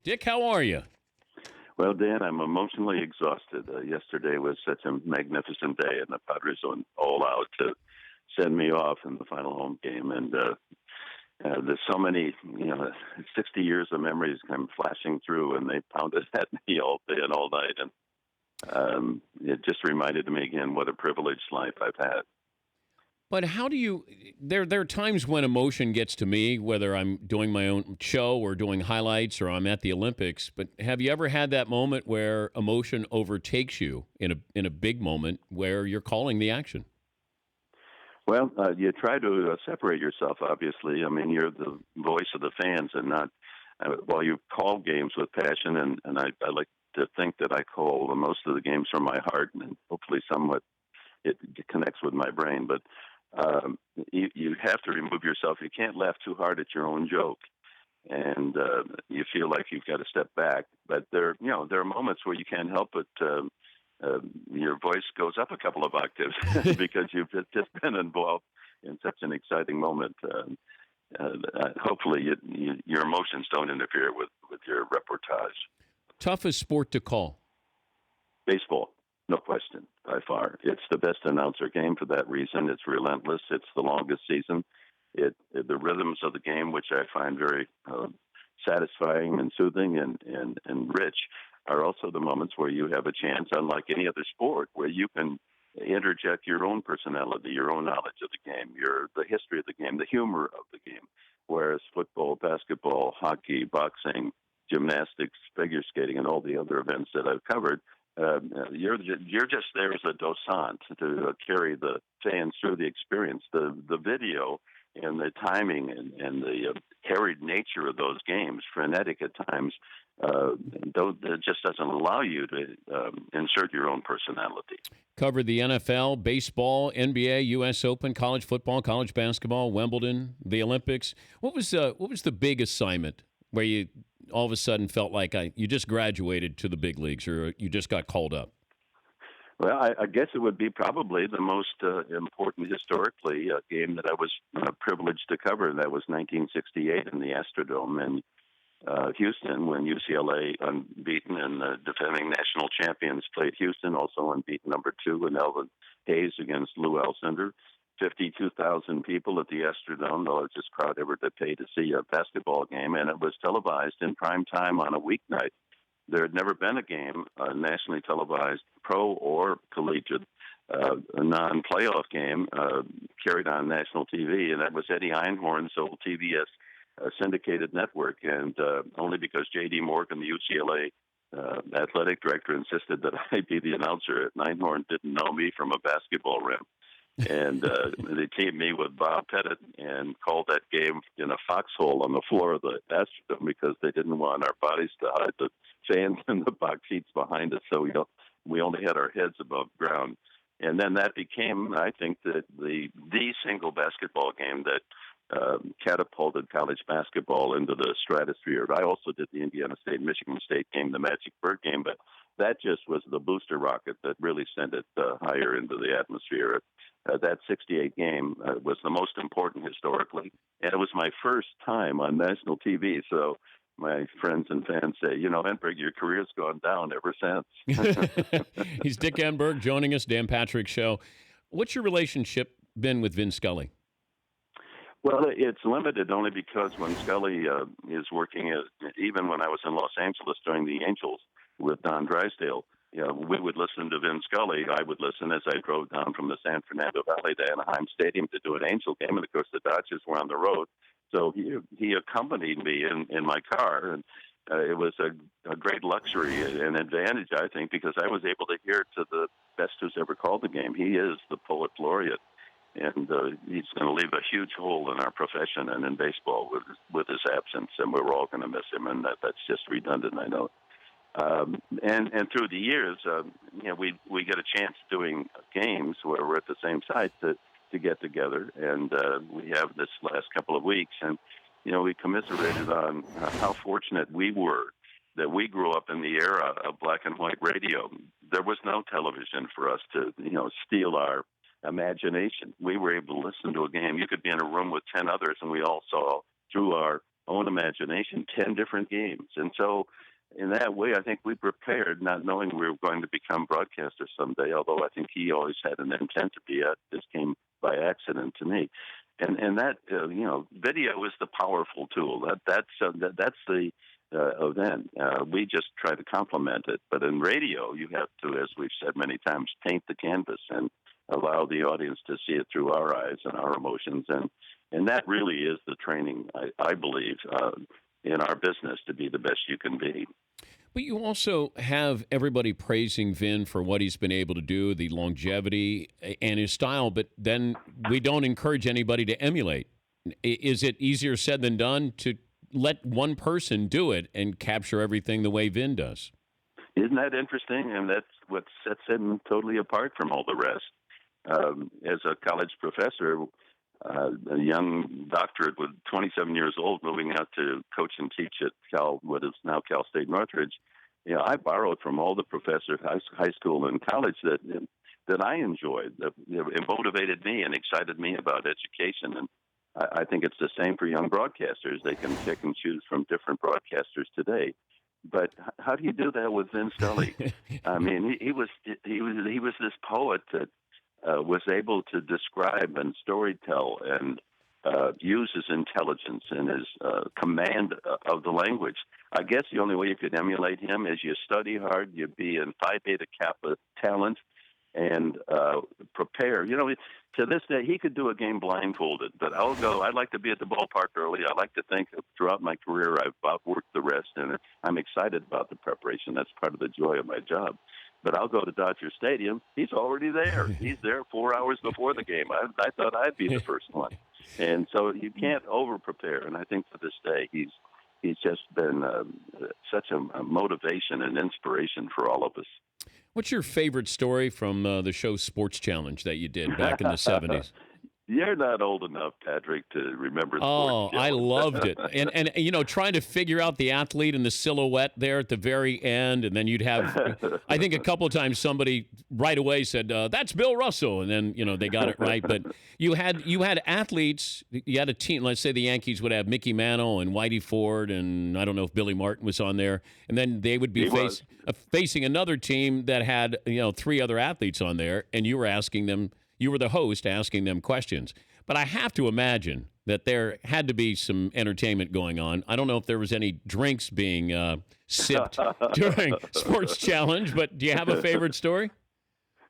Dick, how are you? Well, Dan, I'm emotionally exhausted. Yesterday was such a magnificent day, and the Padres went all out to send me off in the final home game. And there's so many, 60 years of memories come flashing through, and they pounded at me all day and all night. And it just reminded me again what a privileged life I've had. But how do you? There are times when emotion gets to me, whether I'm doing my own show or doing highlights or I'm at the Olympics. But have you ever had that moment where emotion overtakes you in a big moment where you're calling the action? Well, you try to separate yourself, obviously. I mean, you're the voice of the fans and not, while you call games with passion, and I like to think that I call most of the games from my heart, and hopefully somewhat it connects with my brain. But you have to remove yourself. You can't laugh too hard at your own joke, and you feel like you've got to step back. But there are moments where you can't help but your voice goes up a couple of octaves because you've just been involved in such an exciting moment. Hopefully, your emotions don't interfere with your reportage. Toughest sport to call? Baseball. No question, by far. It's the best announcer game for that reason. It's relentless. It's the longest season. The rhythms of the game, which I find very satisfying and soothing and rich, are also the moments where you have a chance, unlike any other sport, where you can interject your own personality, your own knowledge of the game, the history of the game, the humor of the game. Whereas football, basketball, hockey, boxing, gymnastics, figure skating, and all the other events that I've covered, you're just there as a dosant to carry the fans through the experience. The video and the timing and the harried nature of those games, frenetic at times, it just doesn't allow you to insert your own personality. Covered the NFL, baseball, NBA, U.S. Open, college football, college basketball, Wimbledon, the Olympics. What was the big assignment where you all of a sudden felt like you just graduated to the big leagues or you just got called up? Well, I guess it would be probably the most important historically game that I was privileged to cover. That was 1968 in the Astrodome in Houston, when UCLA, unbeaten and defending national champions, played Houston, also unbeaten number 2, and Elvin Hayes against Lou Alcindor. 52,000 people at the Astrodome, the largest crowd ever to pay to see a basketball game, and it was televised in prime time on a weeknight. There had never been a game nationally televised, pro or collegiate, a non-playoff game carried on national TV, and that was Eddie Einhorn's old TBS syndicated network, and only because J.D. Morgan, the UCLA athletic director, insisted that I be the announcer. Einhorn didn't know me from a basketball rim. And they teamed me with Bob Pettit and called that game in a foxhole on the floor of the Astrodome because they didn't want our bodies to hide the fans in the box seats behind us. So we only had our heads above ground. And then that became, I think, the single basketball game that catapulted college basketball into the stratosphere. I also did the Indiana State-Michigan State game, the Magic Bird game, but that just was the booster rocket that really sent it higher into the atmosphere. That 68 game was the most important historically, and it was my first time on national TV. So my friends and fans say, Enberg, your career's gone down ever since. He's Dick Enberg joining us, Dan Patrick Show. What's your relationship been with Vin Scully? Well, it's limited only because when Scully is working, even when I was in Los Angeles doing the Angels with Don Drysdale, we would listen to Vin Scully. I would listen as I drove down from the San Fernando Valley to Anaheim Stadium to do an Angel game, and of course the Dodgers were on the road. So he accompanied me in my car, and it was a great luxury and advantage, I think, because I was able to hear to the best who's ever called the game. He is the poet laureate, and he's going to leave a huge hole in our profession and in baseball with his absence, and we're all going to miss him, and that's just redundant, I know. And through the years, we get a chance doing games where we're at the same site to get together, and we have this last couple of weeks, and we commiserated on how fortunate we were that we grew up in the era of black and white radio. There was no television for us to steal our imagination. We were able to listen to a game. You could be in a room with 10 others, and we all saw through our own imagination imagination, 10 different games. And so, in that way, I think we prepared, not knowing we were going to become broadcasters someday, although I think he always had an intent to be. This came by accident to me. And that, video is the powerful tool. That's the event. We just try to complement it. But in radio, you have to, as we've said many times, paint the canvas and allow the audience to see it through our eyes and our emotions. And that really is the training, I believe, in our business to be the best you can be. But you also have everybody praising Vin for what he's been able to do, the longevity and his style, but then we don't encourage anybody to emulate. Is it easier said than done to let one person do it and capture everything the way Vin does? Isn't that interesting? And that's what sets him totally apart from all the rest. As a college professor, a young doctorate with 27 years old, moving out to coach and teach at what is now Cal State Northridge. I borrowed from all the professors, high school and college that I enjoyed. It motivated me and excited me about education. And I think it's the same for young broadcasters. They can pick and choose from different broadcasters today. But how do you do that with Vin Scully? I mean, he was this poet that was able to describe and storytell and use his intelligence and his command of the language. I guess the only way you could emulate him is you study hard, you be in Phi Beta Kappa talent, and prepare. To this day, he could do a game blindfolded, but I'd like to be at the ballpark early. I like to think that throughout my career I've outworked the rest, and I'm excited about the preparation. That's part of the joy of my job. But I'll go to Dodger Stadium. He's already there. He's there 4 hours before the game. I thought I'd be the first one. And so you can't over-prepare. And I think to this day, he's just been such a motivation and inspiration for all of us. What's your favorite story from the show Sports Challenge that you did back in the 70s? You're not old enough, Patrick, to remember Oh, Sports I Challenge. loved it. And trying to figure out the athlete and the silhouette there at the very end. And then you'd have, I think a couple of times somebody right away said, that's Bill Russell. And then, they got it right. But you had athletes, you had a team. Let's say the Yankees would have Mickey Mantle and Whitey Ford. And I don't know if Billy Martin was on there. And then they would be facing another team that had, 3 other athletes on there. And you were asking them. You were the host asking them questions. But I have to imagine that there had to be some entertainment going on. I don't know if there was any drinks being sipped during Sports Challenge, but do you have a favorite story?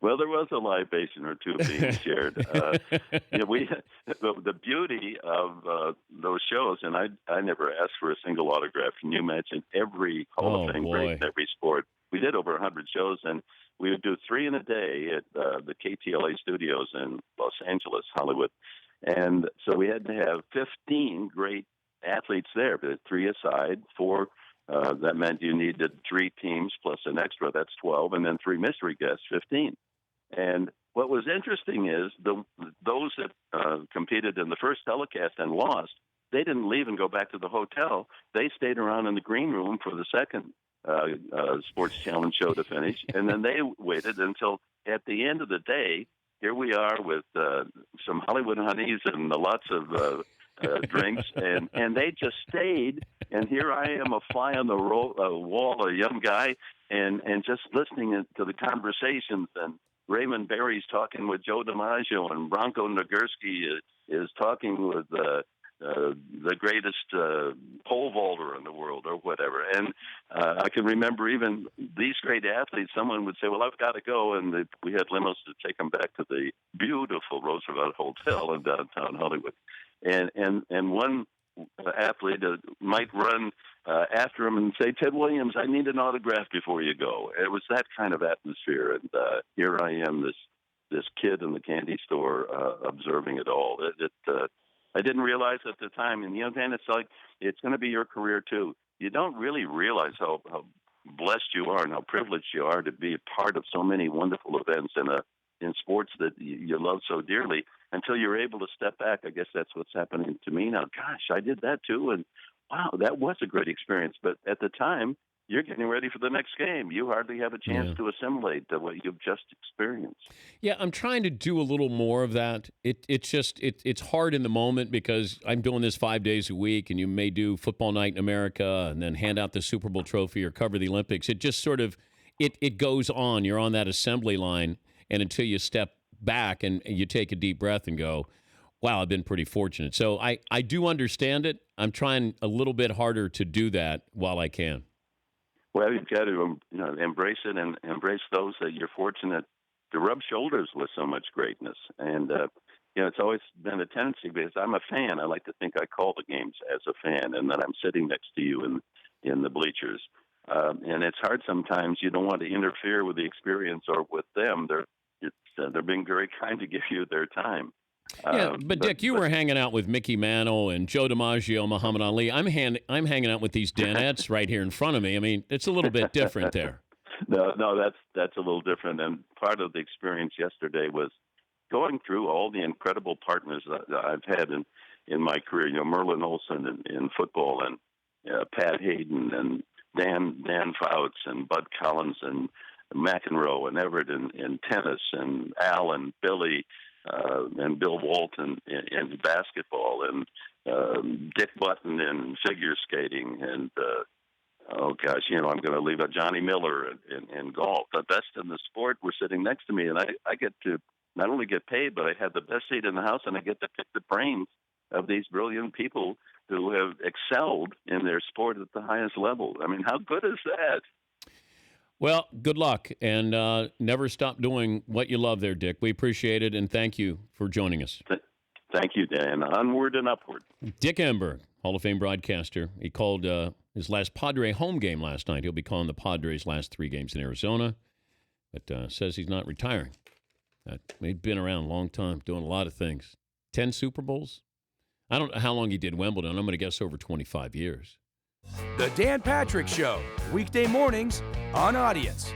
Well, there was a libation or two being shared. The beauty of those shows, and I never asked for a single autograph. Can you imagine every Hall of Fame great in every sport? We did over 100 shows, and we would do 3 in a day at the KTLA studios in Los Angeles, Hollywood. And so we had to have 15 great athletes there, but 3 aside, 4. That meant you needed 3 teams plus an extra, that's 12, and then 3 mystery guests, 15. And what was interesting is those that competed in the first telecast and lost, they didn't leave and go back to the hotel. They stayed around in the green room for the second Sports Challenge show to finish, and then they waited until at the end of the day. Here we are with some Hollywood honeys and lots of drinks, and they just stayed. And here I am, a fly on the wall, a young guy, and just listening to the conversations. And Raymond Barry's talking with Joe DiMaggio, and Bronco Nagurski is talking with the greatest pole vaulter in the world or whatever. And I can remember even these great athletes, someone would say, well, I've got to go. And we had limos to take them back to the beautiful Roosevelt Hotel in downtown Hollywood. And one athlete might run after him and say, Ted Williams, I need an autograph before you go. It was that kind of atmosphere. And here I am, this kid in the candy store observing it all. I didn't realize at the time, and then it's like it's going to be your career too. You don't really realize how blessed you are and how privileged you are to be a part of so many wonderful events in sports that you love so dearly until you're able to step back. I guess that's what's happening to me now. Gosh, I did that too, and wow, that was a great experience. But at the time, you're getting ready for the next game. You hardly have a chance Yeah. to assimilate to what you've just experienced. Yeah, I'm trying to do a little more of that. It's hard in the moment because I'm doing this 5 days a week, and you may do Football Night in America and then hand out the Super Bowl trophy or cover the Olympics. It just sort of it goes on. You're on that assembly line, and until you step back and you take a deep breath and go, wow, I've been pretty fortunate. So I do understand it. I'm trying a little bit harder to do that while I can. Well, you've got to embrace it and embrace those that you're fortunate to rub shoulders with so much greatness. And it's always been a tendency because I'm a fan. I like to think I call the games as a fan, and that I'm sitting next to you in the bleachers. And it's hard sometimes. You don't want to interfere with the experience or with them. They're being very kind to give you their time. Yeah, but Dick, you were hanging out with Mickey Mantle and Joe DiMaggio, Muhammad Ali. I'm hanging out with these Danettes right here in front of me. I mean, it's a little bit different there. No, that's a little different. And part of the experience yesterday was going through all the incredible partners that I've had in my career. Merlin Olsen in football, and Pat Hayden, and Dan Fouts, and Bud Collins, and McEnroe, and Everett in tennis, and Al and Billy. And Bill Walton in basketball, and Dick Button in figure skating, and I'm going to leave out Johnny Miller in golf. The best in the sport were sitting next to me, and I get to not only get paid, but I have the best seat in the house, and I get to pick the brains of these brilliant people who have excelled in their sport at the highest level. I mean, how good is that? Well, good luck, and never stop doing what you love there, Dick. We appreciate it, and thank you for joining us. Thank you, Dan. Onward and upward. Dick Enberg, Hall of Fame broadcaster. He called his last Padre home game last night. He'll be calling the Padres' last 3 games in Arizona, but says he's not retiring. He's been around a long time, doing a lot of things. 10 Super Bowls? I don't know how long he did Wimbledon. I'm going to guess over 25 years. The Dan Patrick Show, weekday mornings on Audience.